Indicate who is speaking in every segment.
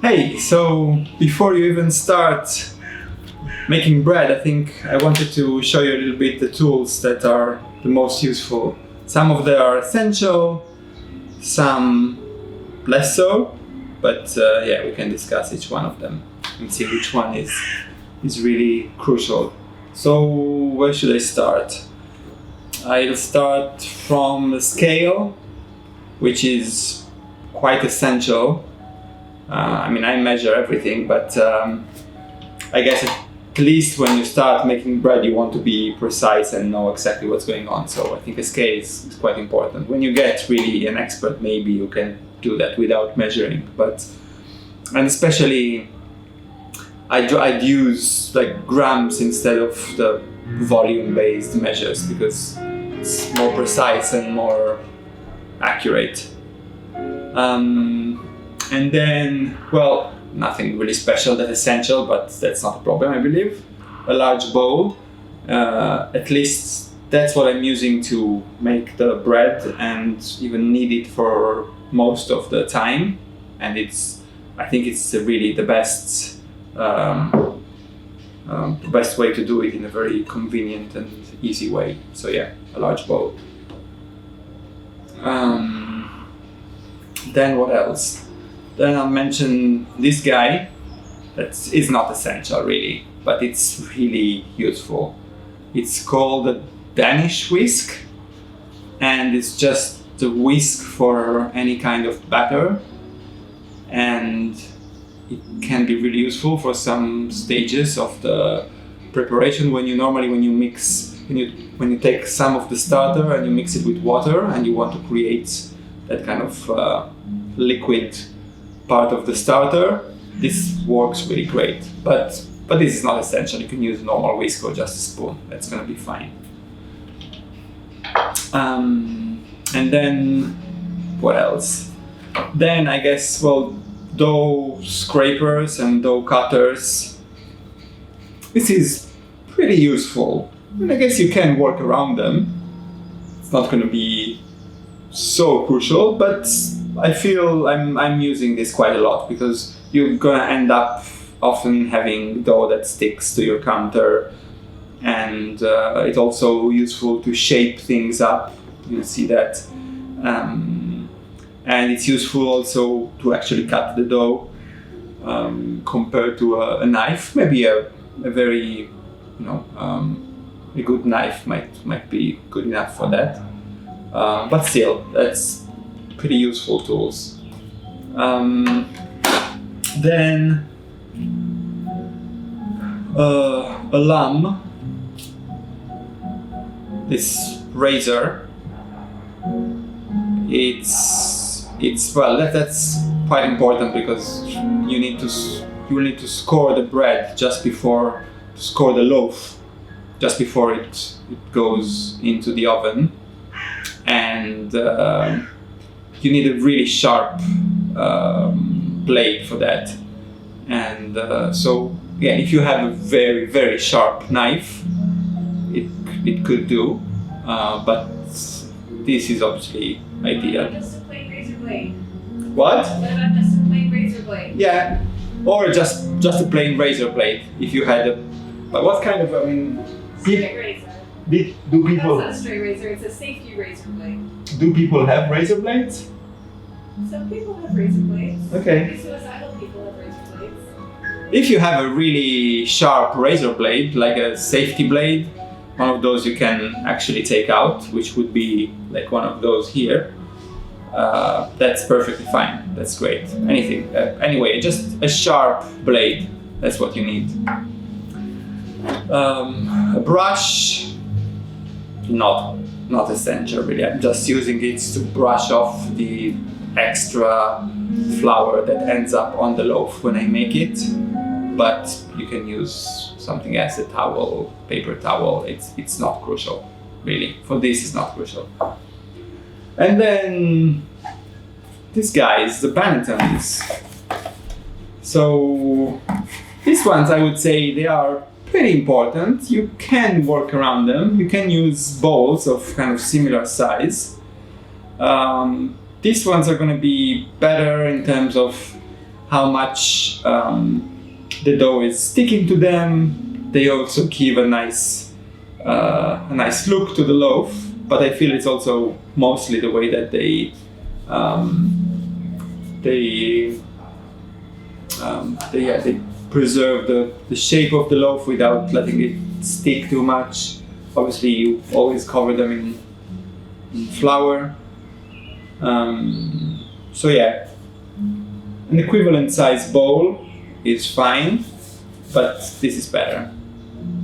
Speaker 1: Hey, so before you even start making bread, I think I wanted to show you a little bit the tools that are the most useful. Some of them are essential, some less so, but yeah, we can discuss each one of them and see which one is really crucial. So where should I start? I'll start from the scale, which is quite essential. I measure everything, but I guess at least when you start making bread, you want to be precise and know exactly what's going on. So I think a scale is quite important. When you get really an expert, maybe you can do that without measuring. And especially, I'd use like grams instead of the volume-based measures because it's more precise and more accurate. And then, well, nothing really special that's essential, but that's not a problem, I believe. A large bowl, at least that's what I'm using to make the bread and even need it for most of the time. And I think it's really the best way to do it in a very convenient and easy way. So yeah, a large bowl. Then what else? Then I'll mention this guy that is not essential really, but it's really useful. It's called the Danish whisk, and it's just the whisk for any kind of batter, and it can be really useful for some stages of the preparation when you take some of the starter and you mix it with water and you want to create that kind of liquid part of the starter. This works really great, but this is not essential. You can use a normal whisk or just a spoon. That's gonna be fine. And then what else? Then I guess, well, dough scrapers and dough cutters. This is pretty useful. And I guess you can work around them. It's not gonna be so crucial, but I feel I'm using this quite a lot because you're gonna end up often having dough that sticks to your counter, and it's also useful to shape things up. You'll see that, and it's useful also to actually cut the dough compared to a knife. Maybe a very a good knife might be good enough for that, but still that's pretty useful tools. Then a lamb, this razor, it's well, that's quite important because you will need to score the bread score the loaf just before it goes into the oven, and you need a really sharp blade for that. And so yeah, if you have a very, very sharp knife, it could do, but this is obviously ideal.
Speaker 2: Just a plain razor blade.
Speaker 1: What?
Speaker 2: What about just a plain razor blade?
Speaker 1: Yeah, or just a plain razor blade if you had but what kind of,
Speaker 2: Straight razor.
Speaker 1: do people...
Speaker 2: That's not a straight razor, it's a safety razor blade.
Speaker 1: Do people have razor blades?
Speaker 2: Some people have razor blades.
Speaker 1: Okay.
Speaker 2: Maybe suicidal people have razor blades.
Speaker 1: If you have a really sharp razor blade, like a safety blade, one of those you can actually take out, which would be like one of those here, that's perfectly fine. That's great. Anything. Anyway, just a sharp blade. That's what you need. A brush, not essential really. I'm just using it to brush off the extra flour that ends up on the loaf when I make it. But you can use something else, a towel, paper towel. It's not crucial, really. For this, it's not crucial. And then these guys, the bannetons. So these ones, I would say, they are pretty important. You can work around them. You can use bowls of kind of similar size. These ones are going to be better in terms of how much the dough is sticking to them. They also give a nice look to the loaf, but I feel it's also mostly the way that they preserve the shape of the loaf without letting it stick too much. Obviously, you always cover them in flour. So yeah, an equivalent size bowl is fine, but this is better.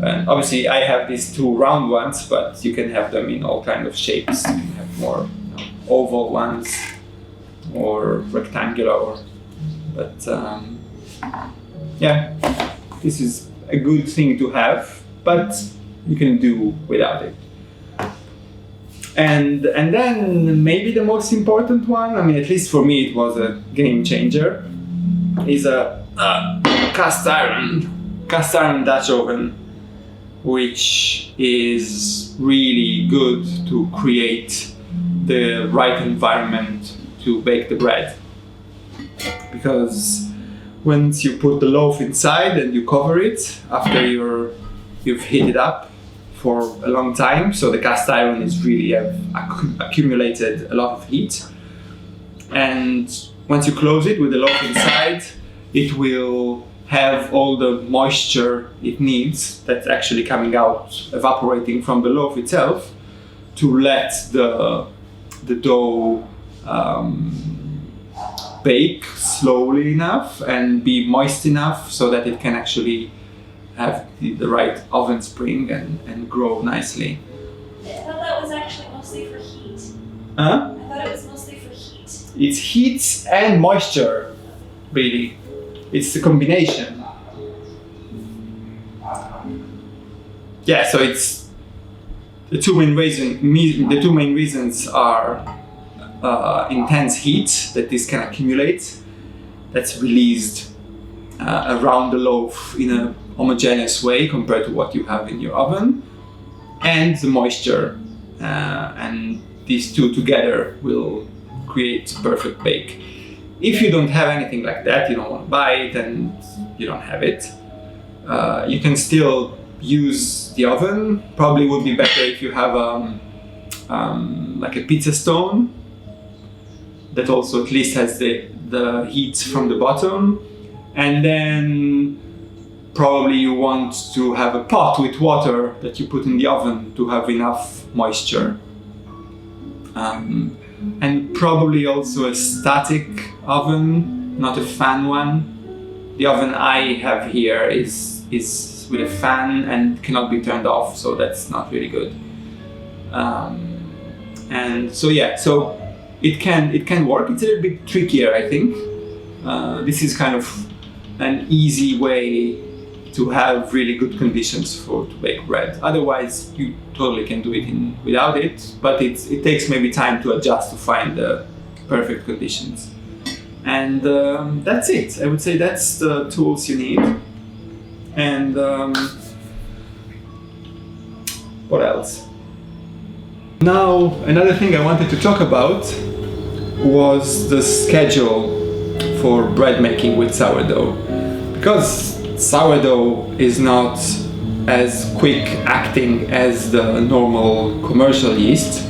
Speaker 1: And obviously, I have these two round ones, but you can have them in all kind of shapes. You can have more oval ones or rectangular. But yeah, this is a good thing to have, but you can do without it. And then maybe the most important one, I mean, at least for me, it was a game changer, is a cast iron Dutch oven, which is really good to create the right environment to bake the bread. Because once you put the loaf inside and you cover it after you've heated it up for a long time, so the cast iron is really accumulated a lot of heat, and once you close it with the loaf inside, it will have all the moisture it needs that's actually coming out, evaporating from the loaf itself, to let the dough bake slowly enough and be moist enough so that it can actually have the right oven spring and grow nicely.
Speaker 2: I thought that was actually mostly for heat.
Speaker 1: Huh?
Speaker 2: I thought it was mostly for heat.
Speaker 1: It's heat and moisture, really. It's the combination. Yeah, so it's the two main reasons are intense heat that this can accumulate, that's released around the loaf in a homogeneous way compared to what you have in your oven, and the moisture, and these two together will create perfect bake. If you don't have anything like that, you don't want to buy it and you don't have it, you can still use the oven. Probably would be better if you have like a pizza stone that also at least has the heat from the bottom, and then probably you want to have a pot with water that you put in the oven to have enough moisture. And probably also a static oven, not a fan one. The oven I have here is with a fan and cannot be turned off, so that's not really good. And so yeah, so it can work. It's a little bit trickier, I think. This is kind of an easy way to have really good conditions to bake bread. Otherwise, you totally can do it without it, but it takes maybe time to adjust to find the perfect conditions. And that's it. I would say that's the tools you need. And what else? Now, another thing I wanted to talk about was the schedule for bread making with sourdough. Because sourdough is not as quick acting as the normal commercial yeast,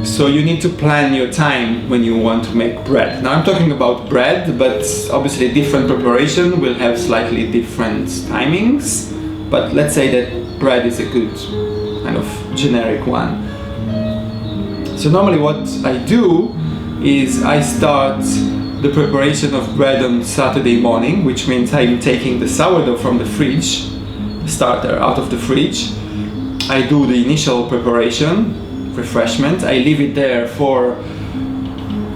Speaker 1: so you need to plan your time when you want to make bread. Now I'm talking about bread, but obviously different preparation will have slightly different timings, but let's say that bread is a good kind of generic one. So normally what I do is I start the preparation of bread on Saturday morning, which means I'm taking the sourdough from the fridge, the starter out of the fridge. I do the initial preparation, refreshment. I leave it there for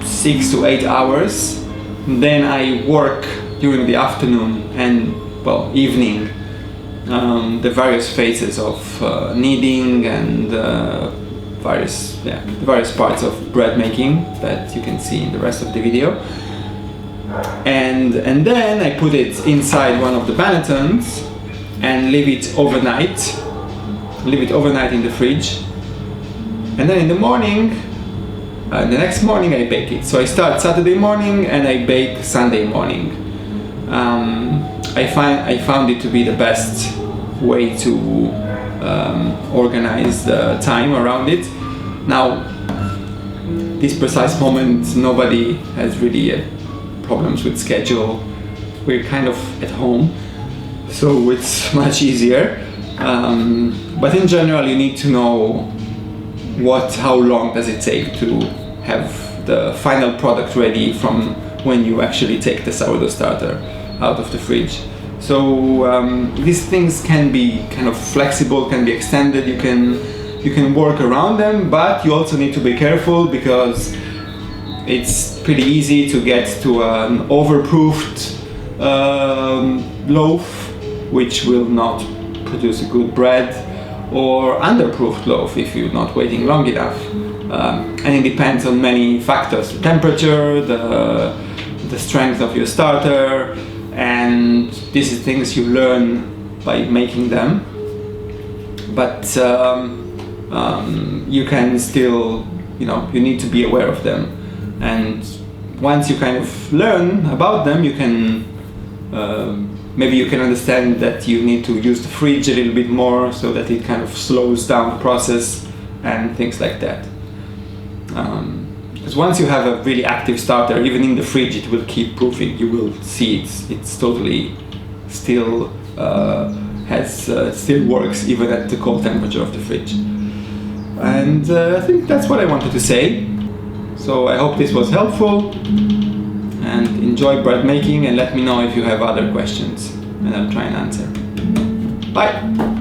Speaker 1: 6 to 8 hours. Then I work during the afternoon and, well, evening, the various phases of kneading and the various parts of bread making that you can see in the rest of the video. And then I put it inside one of the bannetons and leave it overnight in the fridge. And then in the morning, the next morning I bake it. So I start Saturday morning and I bake Sunday morning. I found it to be the best way to organize the time around it. Now, this precise moment, nobody has really problems with schedule. We're kind of at home, so it's much easier. But in general, you need to know how long does it take to have the final product ready from when you actually take the sourdough starter out of the fridge. So these things can be kind of flexible, can be extended. You can work around them, but you also need to be careful because it's pretty easy to get to an overproofed loaf, which will not produce a good bread, or underproofed loaf if you're not waiting long enough. And it depends on many factors: the temperature, the strength of your starter, and these are things you learn by making them. But you can still, you need to be aware of them. And once you kind of learn about them, you can maybe you can understand that you need to use the fridge a little bit more so that it kind of slows down the process and things like that. Because once you have a really active starter, even in the fridge, it will keep proofing. You will see it's totally still still works even at the cold temperature of the fridge. And I think that's what I wanted to say. So I hope this was helpful, and enjoy bread making, and let me know if you have other questions and I'll try and answer. Bye!